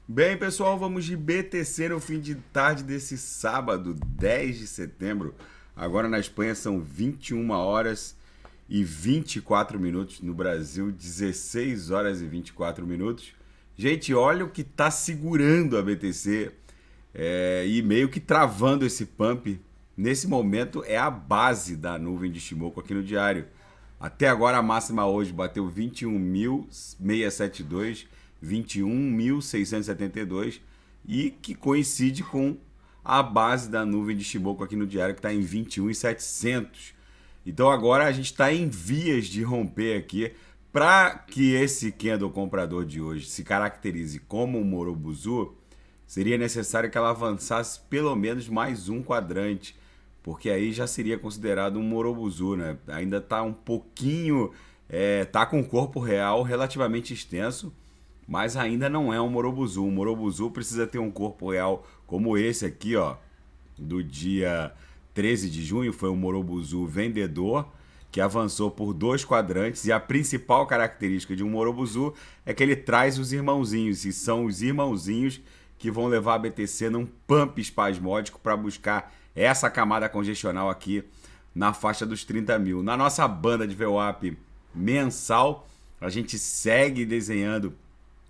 Bem, pessoal, vamos de BTC no fim de tarde desse sábado, 10 de setembro. Agora na Espanha são 21 horas e 24 minutos. No Brasil, 16 horas e 24 minutos. Gente, olha o que está segurando a BTC e meio que travando esse pump. Nesse momento é a base da nuvem de Shimoku aqui no diário. Até agora a máxima hoje bateu 21.672, 21.672 e que coincide com a base da nuvem de Shimoku aqui no diário que está em 21.700. Então agora a gente está em vias de romper aqui. Para que esse candle comprador de hoje se caracterize como um Morobuzu, seria necessário que ela avançasse pelo menos mais um quadrante, porque aí já seria considerado um Morobuzu, né? Ainda está um pouquinho, tá com o corpo real relativamente extenso, mas ainda não é um Morobuzu. Um Morobuzu precisa ter um corpo real como esse aqui, ó, do dia 13 de junho, foi um Morobuzu vendedor, que avançou por dois quadrantes, e a principal característica de um Morobuzu é que ele traz os irmãozinhos, e são os irmãozinhos que vão levar a BTC num pump espasmódico para buscar essa camada congestional aqui na faixa dos 30 mil. Na nossa banda de VWAP mensal, a gente segue desenhando,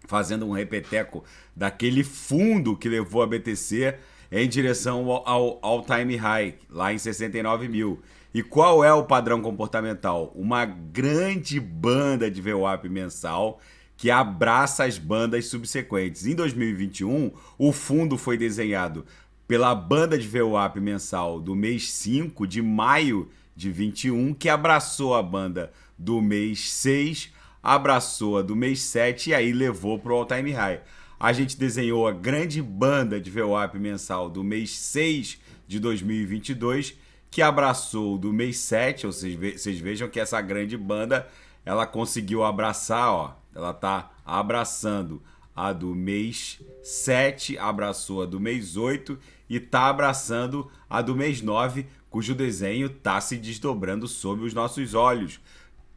fazendo um repeteco daquele fundo que levou a BTC em direção ao all-time high, lá em 69 mil. E qual é o padrão comportamental? Uma grande banda de VWAP mensal que abraça as bandas subsequentes. Em 2021, o fundo foi desenhado pela banda de VWAP mensal do mês 5 de maio de 21, que abraçou a banda do mês 6, abraçou a do mês 7 e aí levou para o all-time high. A gente desenhou a grande banda de VWAP mensal do mês 6 de 2022, que abraçou do mês 7, ou seja, vocês vejam que essa grande banda, ela conseguiu abraçar, ó, ela tá abraçando a do mês 7, abraçou a do mês 8 e tá abraçando a do mês 9, cujo desenho tá se desdobrando sob os nossos olhos.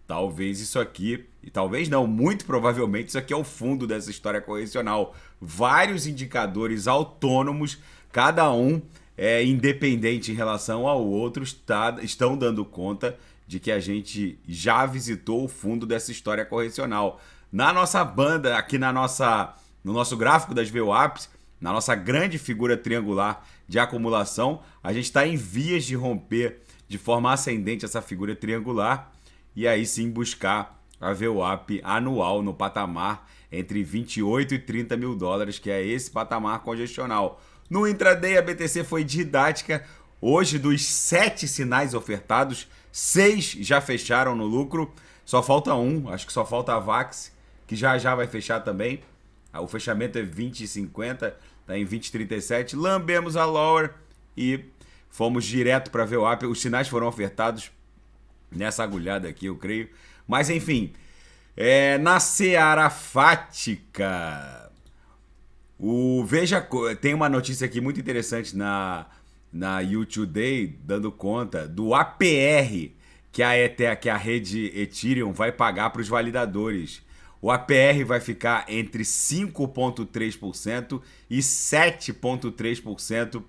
Talvez isso aqui, e talvez não, muito provavelmente isso aqui é o fundo dessa história correcional. Vários indicadores autônomos, cada um independente em relação ao outro, estão dando conta de que a gente já visitou o fundo dessa história correcional. Na nossa banda, aqui no nosso gráfico das VWAPs, na nossa grande figura triangular de acumulação, a gente está em vias de romper de forma ascendente essa figura triangular e aí sim buscar a VWAP anual no patamar entre 28 e 30 mil dólares, que é esse patamar congestional. No intraday, a BTC foi didática. Hoje, dos 7 sinais ofertados, 6 já fecharam no lucro. Só falta um, acho que só falta a VAX, que já vai fechar também. O fechamento é 20,50, está em 20,37. Lambemos a lower e fomos direto para a VWAP. Os sinais foram ofertados nessa agulhada aqui, eu creio. Mas, enfim, na Seara Fática... tem uma notícia aqui muito interessante na YouTube Day, dando conta do APR que a rede Ethereum vai pagar para os validadores. O APR vai ficar entre 5,3% e 7,3%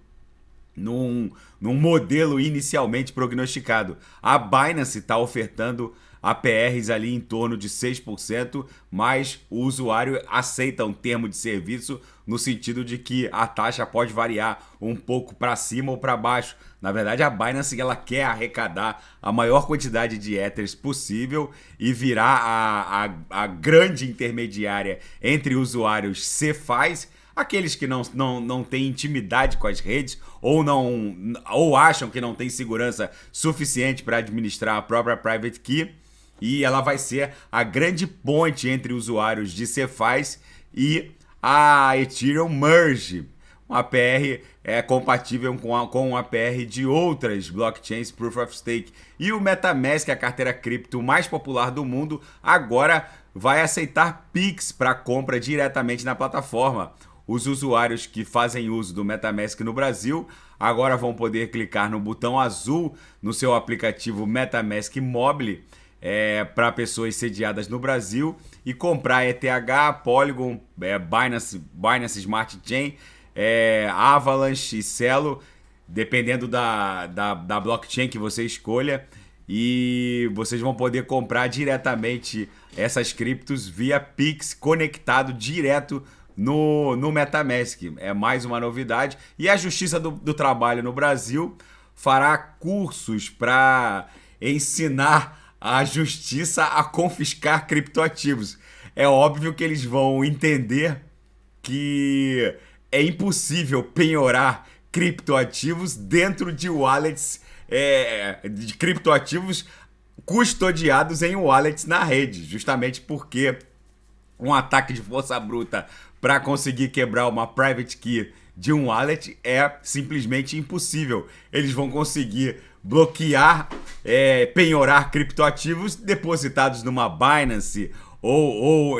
num modelo inicialmente prognosticado. A Binance está ofertando APRs ali em torno de 6%, mas o usuário aceita um termo de serviço no sentido de que a taxa pode variar um pouco para cima ou para baixo. Na verdade, a Binance ela quer arrecadar a maior quantidade de Ethers possível e virar a grande intermediária entre usuários CeFIs, aqueles que não têm intimidade com as redes ou acham que não tem segurança suficiente para administrar a própria private key, e ela vai ser a grande ponte entre usuários de CeFIs e a Ethereum Merge. Um APR é compatível com um APR de outras blockchains Proof of Stake. E o MetaMask, a carteira cripto mais popular do mundo, agora vai aceitar Pix para compra diretamente na plataforma. Os usuários que fazem uso do MetaMask no Brasil agora vão poder clicar no botão azul no seu aplicativo MetaMask Mobile para pessoas sediadas no Brasil e comprar ETH, Polygon, Binance Smart Chain, Avalanche e Celo, dependendo da blockchain que você escolha. E vocês vão poder comprar diretamente essas criptos via Pix, conectado direto no MetaMask. É mais uma novidade. E a Justiça do Trabalho no Brasil fará cursos para ensinar a justiça a confiscar criptoativos. É óbvio que eles vão entender que é impossível penhorar criptoativos dentro de wallets, de criptoativos custodiados em wallets na rede, justamente porque um ataque de força bruta para conseguir quebrar uma private key de um wallet é simplesmente impossível. Eles vão conseguir bloquear, penhorar criptoativos depositados numa Binance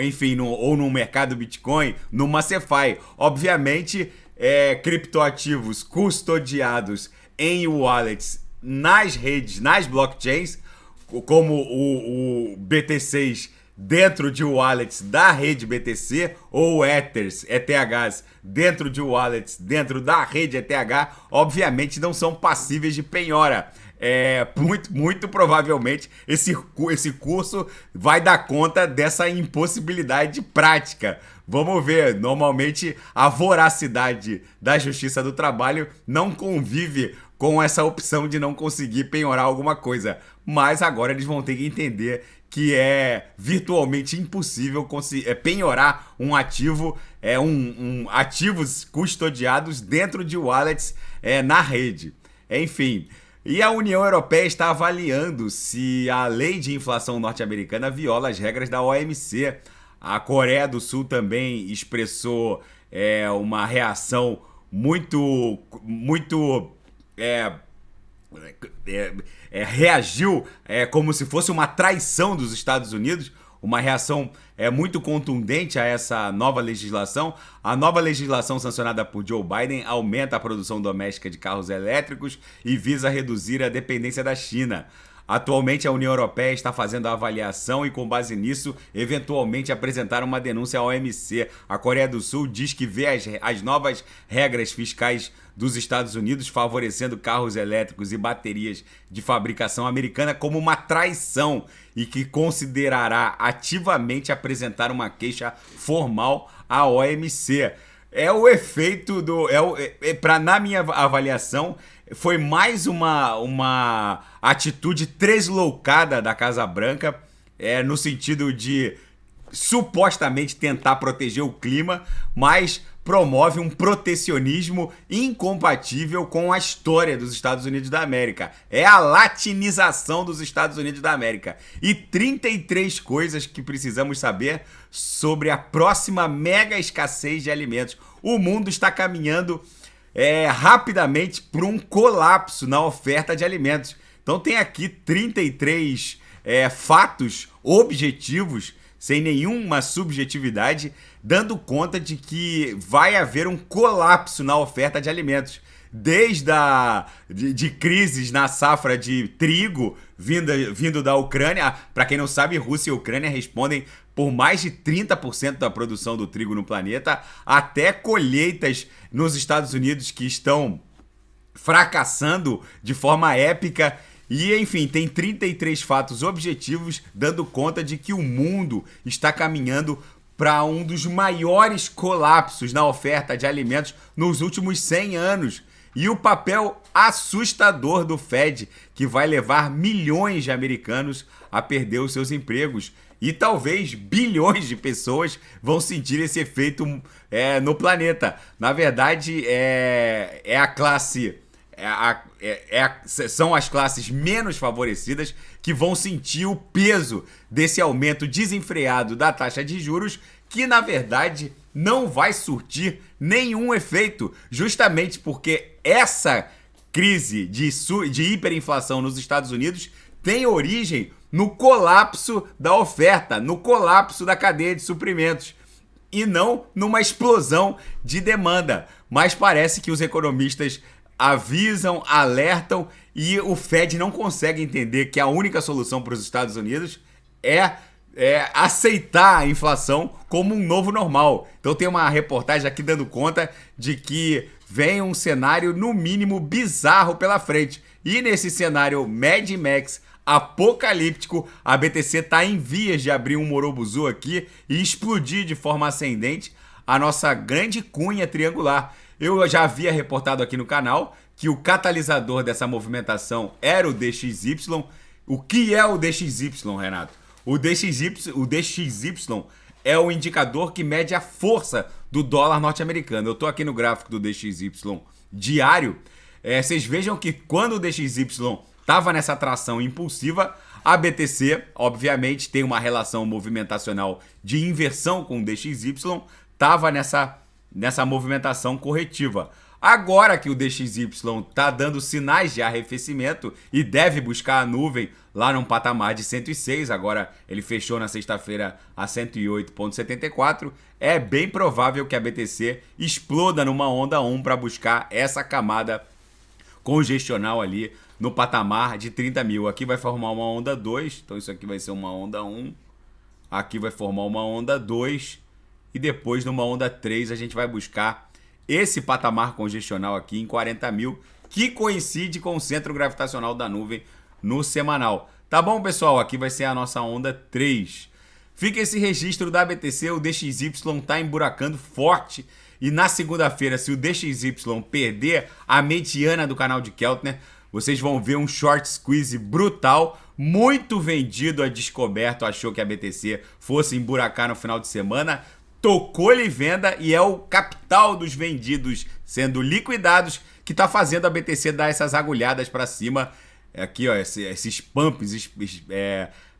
enfim, ou no mercado Bitcoin, numa CeFi. Obviamente, criptoativos custodiados em wallets nas redes, nas blockchains, como o BTCs dentro de wallets da rede BTC, ou Ethers, ETHs, dentro de wallets dentro da rede ETH, obviamente não são passíveis de penhora. Muito provavelmente esse curso vai dar conta dessa impossibilidade prática. Vamos ver, normalmente a voracidade da Justiça do Trabalho não convive com essa opção de não conseguir penhorar alguma coisa. Mas agora eles vão ter que entender que é virtualmente impossível penhorar um ativo, ativos custodiados dentro de wallets na rede. Enfim, e a União Europeia está avaliando se a lei de inflação norte-americana viola as regras da OMC. A Coreia do Sul também expressou uma reação muito reagiu como se fosse uma traição dos Estados Unidos, uma reação muito contundente a essa nova legislação. A nova legislação sancionada por Joe Biden aumenta a produção doméstica de carros elétricos e visa reduzir a dependência da China. Atualmente, a União Europeia está fazendo a avaliação e, com base nisso, eventualmente apresentar uma denúncia à OMC. A Coreia do Sul diz que vê as novas regras fiscais dos Estados Unidos favorecendo carros elétricos e baterias de fabricação americana como uma traição e que considerará ativamente apresentar uma queixa formal à OMC. É o efeito na minha avaliação, foi mais uma atitude tresloucada da Casa Branca, no sentido de supostamente tentar proteger o clima, mas promove um protecionismo incompatível com a história dos Estados Unidos da América. É a latinização dos Estados Unidos da América. E 33 coisas que precisamos saber sobre a próxima mega escassez de alimentos. O mundo está caminhando rapidamente para um colapso na oferta de alimentos. Então tem aqui 33 fatos objetivos, sem nenhuma subjetividade, dando conta de que vai haver um colapso na oferta de alimentos. Desde de crises na safra de trigo vindo da Ucrânia. Para quem não sabe, Rússia e Ucrânia respondem por mais de 30% da produção do trigo no planeta, até colheitas nos Estados Unidos que estão fracassando de forma épica. E, enfim, tem 33 fatos objetivos dando conta de que o mundo está caminhando para um dos maiores colapsos na oferta de alimentos nos últimos 100 anos. E o papel assustador do Fed, que vai levar milhões de americanos a perder os seus empregos. E talvez bilhões de pessoas vão sentir esse efeito no planeta. Na verdade, são as classes menos favorecidas que vão sentir o peso desse aumento desenfreado da taxa de juros, que na verdade não vai surtir nenhum efeito, justamente porque essa crise de hiperinflação nos Estados Unidos tem origem no colapso da oferta, no colapso da cadeia de suprimentos, e não numa explosão de demanda. Mas parece que os economistas avisam, alertam e o Fed não consegue entender que a única solução para os Estados Unidos é aceitar a inflação como um novo normal. Então tem uma reportagem aqui dando conta de que vem um cenário, no mínimo, bizarro pela frente. E nesse cenário Mad Max apocalíptico, a BTC está em vias de abrir um Morobuzu aqui e explodir de forma ascendente a nossa grande cunha triangular. Eu já havia reportado aqui no canal que o catalisador dessa movimentação era o DXY. O que é o DXY, Renato? O DXY é o indicador que mede a força do dólar norte-americano. Eu estou aqui no gráfico do DXY diário. Vocês vejam que quando o DXY estava nessa tração impulsiva, a BTC, obviamente, tem uma relação movimentacional de inversão com o DXY, estava nessa movimentação corretiva. Agora que o DXY está dando sinais de arrefecimento e deve buscar a nuvem lá num patamar de 106, agora ele fechou na sexta-feira a 108,74, é bem provável que a BTC exploda numa onda 1 para buscar essa camada congestional ali no patamar de 30 mil. Aqui vai formar uma onda 2, então isso aqui vai ser uma onda 1, aqui vai formar uma onda 2 e depois numa onda 3 a gente vai buscar esse patamar congestional aqui em 40 mil, que coincide com o centro gravitacional da nuvem no semanal. Tá bom, pessoal? Aqui vai ser a nossa onda 3. Fica esse registro da BTC, o DXY está emburacando forte. E na segunda-feira, se o DXY perder a mediana do canal de Keltner, vocês vão ver um short squeeze brutal. Muito vendido a descoberto, achou que a BTC fosse emburacar no final de semana. Tocou-lhe venda e é o capital dos vendidos sendo liquidados que está fazendo a BTC dar essas agulhadas para cima. Aqui, ó, esses pumps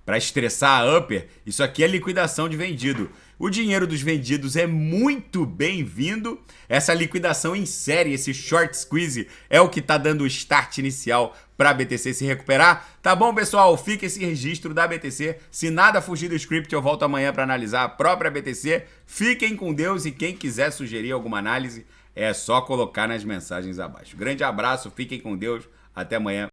para estressar a upper. Isso aqui é liquidação de vendido. O dinheiro dos vendidos é muito bem-vindo. Essa liquidação em série, esse short squeeze, é o que está dando o start inicial para a BTC se recuperar. Tá bom, pessoal? Fica esse registro da BTC. Se nada fugir do script, eu volto amanhã para analisar a própria BTC. Fiquem com Deus e quem quiser sugerir alguma análise, é só colocar nas mensagens abaixo. Grande abraço, fiquem com Deus. Até amanhã.